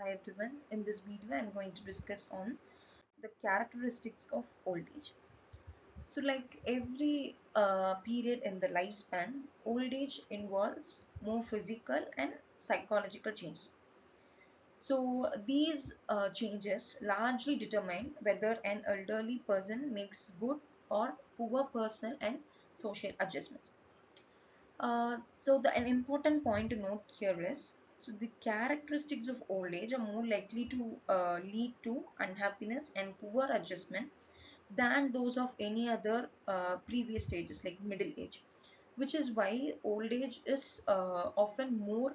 Hi everyone, in this video I'm going to discuss on the characteristics of old age. So like every period in the lifespan, old age involves more physical and psychological changes. So these changes largely determine whether an elderly person makes good or poor personal and social adjustments. An important point to note here is, so the characteristics of old age are more likely to lead to unhappiness and poor adjustment than those of any other previous stages like middle age, which is why old age is often more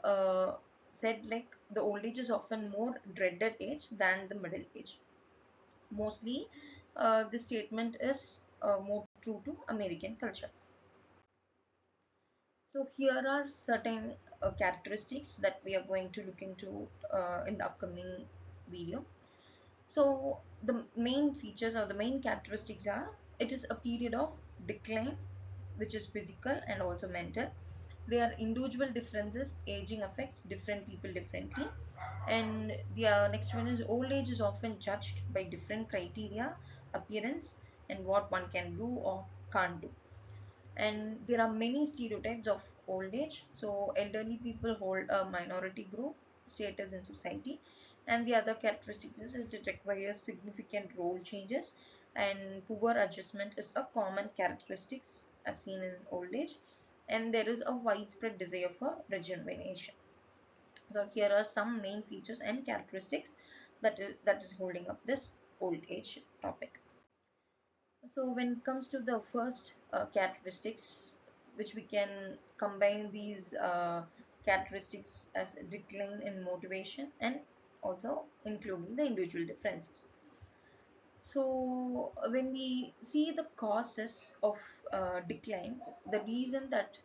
uh, said like the old age is often more dreaded age than the middle age. Mostly, this statement is more true to American culture. So here are certain characteristics that we are going to look into in the upcoming video. So the main features or the main characteristics are, it is a period of decline, which is physical and also mental. There are individual differences, aging affects different people differently. And the next one is, old age is often judged by different criteria, appearance, and what one can do or can't do. And there are many stereotypes of old age. So elderly people hold a minority group status in society, and the other characteristics is it requires significant role changes, and poor adjustment is a common characteristics as seen in old age, and there is a widespread desire for rejuvenation. So here are some main features and characteristics that is holding up this old age topic. So when it comes to the first characteristics, which we can combine these characteristics as a decline in motivation and also including the individual differences. So when we see the causes of decline, the reason that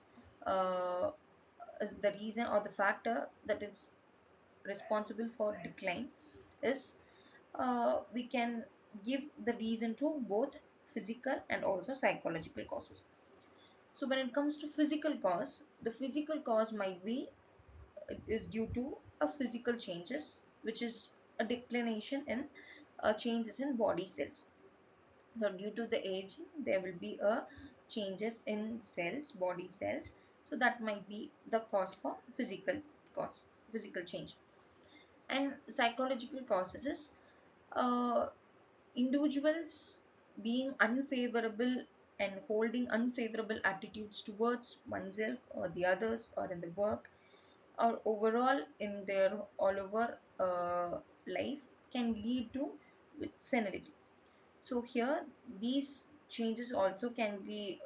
uh, is the reason or the factor that is responsible for decline is, we can give the reason to both physical and also psychological causes. So when it comes to physical cause, the physical cause might be is due to a physical changes, which is a declination in changes in body cells. So due to the aging, there will be a changes in cells, body cells. So that might be the cause for cause, physical change. And psychological causes is, uh, individuals being unfavorable and holding unfavorable attitudes towards oneself or the others or in the work or overall in their all over life can lead to senility. So here these changes also can be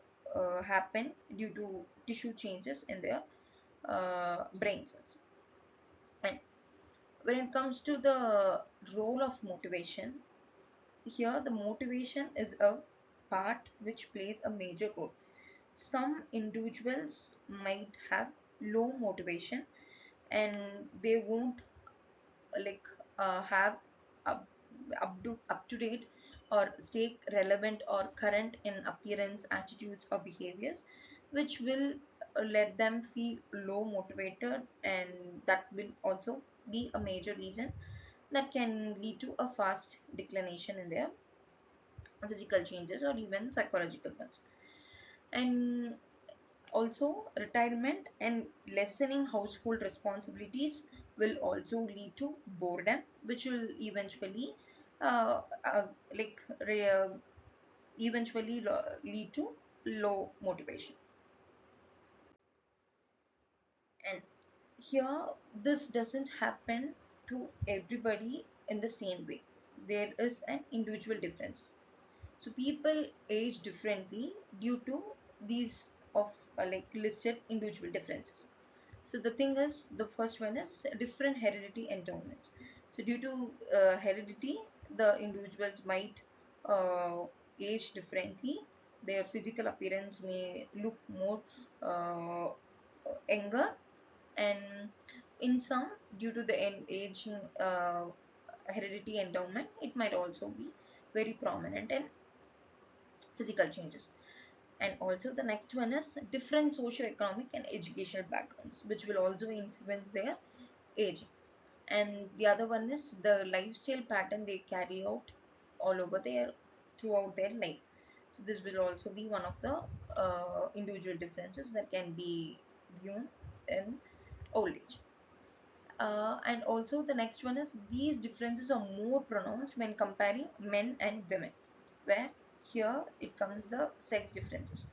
happen due to tissue changes in their brain cells. And when it comes to the role of motivation, here the motivation is a part which plays a major role. Some individuals might have low motivation and they won't like have up, up to date or stay relevant or current in appearance, attitudes or behaviors, which will let them feel low motivated, and that will also be a major reason that can lead to a fast declination in their physical changes or even psychological ones. And also retirement and lessening household responsibilities will also lead to boredom, which will eventually uh, uh, like eventually lead to low motivation. And here this doesn't happen to everybody in the same way. There is an individual difference. So people age differently due to these of like listed individual differences. So the thing is, the first one is different heredity endowments. So due to heredity, the individuals might uh, age differently. Their physical appearance may look more uh, younger, and in some, due to the aging heredity endowment, it might also be very prominent in physical changes. And also the next one is different socio-economic and educational backgrounds, which will also influence their aging. And the other one is the lifestyle pattern they carry out all over their throughout their life. So this will also be one of the individual differences that can be viewed in old age. And also the next one is these differences are more pronounced when comparing men and women, where here it comes the sex differences.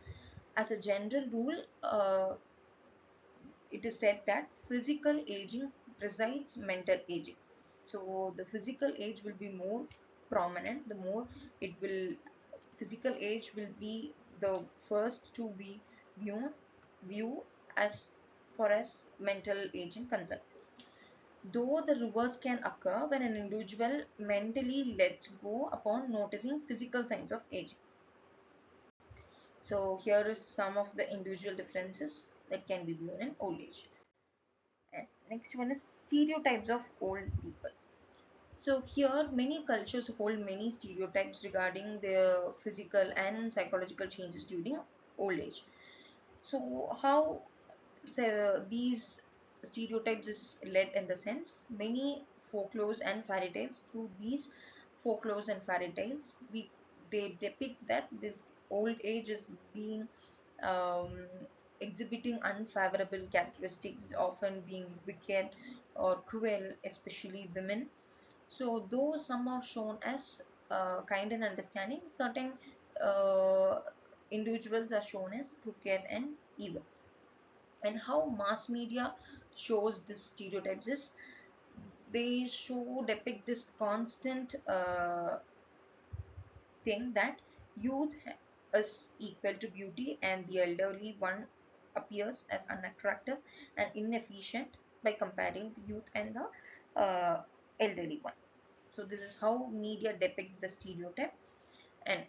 As a general rule, it is said that physical aging precedes mental aging. So the physical age will be more prominent, the more it will physical age will be the first to be viewed view as far as mental aging concerned. Though the reverse can occur when an individual mentally lets go upon noticing physical signs of aging. So here is some of the individual differences that can be viewed in old age. And next one is stereotypes of old people. So here many cultures hold many stereotypes regarding their physical and psychological changes during old age. So how these stereotypes is led in the sense many folklores and fairy tales. Through these folklores and fairy tales, we they depict that this old age is being um, exhibiting unfavorable characteristics, often being wicked or cruel, especially women. So though some are shown as kind and understanding, certain uh, individuals are shown as crooked and evil. And how mass media shows this stereotypes is they show depict this constant thing that is equal to beauty and the elderly one appears as unattractive and inefficient by comparing the youth and the elderly one. So this is how media depicts the stereotype, and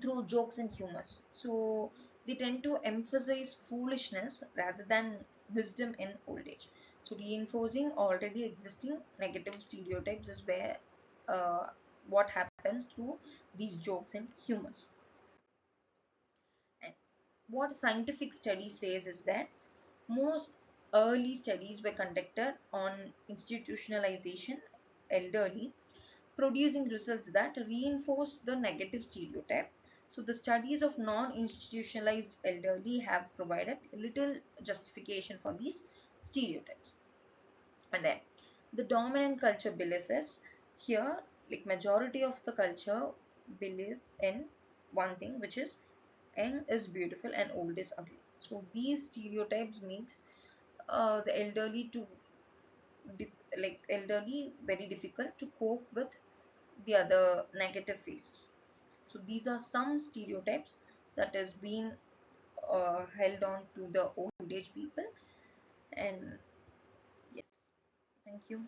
through jokes and humors. So they tend to emphasize foolishness rather than wisdom in old age. So reinforcing already existing negative stereotypes is where what happens through these jokes and humors. And what scientific study says is that most early studies were conducted on institutionalization elderly, producing results that reinforce the negative stereotype. So, the studies of non institutionalized elderly have provided little justification for these stereotypes. And then the dominant culture belief is here, like majority of the culture believe in one thing, which is young is beautiful and old is ugly. So, these stereotypes makes the elderly to like elderly very difficult to cope with the other negative phases. So these are some stereotypes that has been held on to the old age people. And yes, thank you.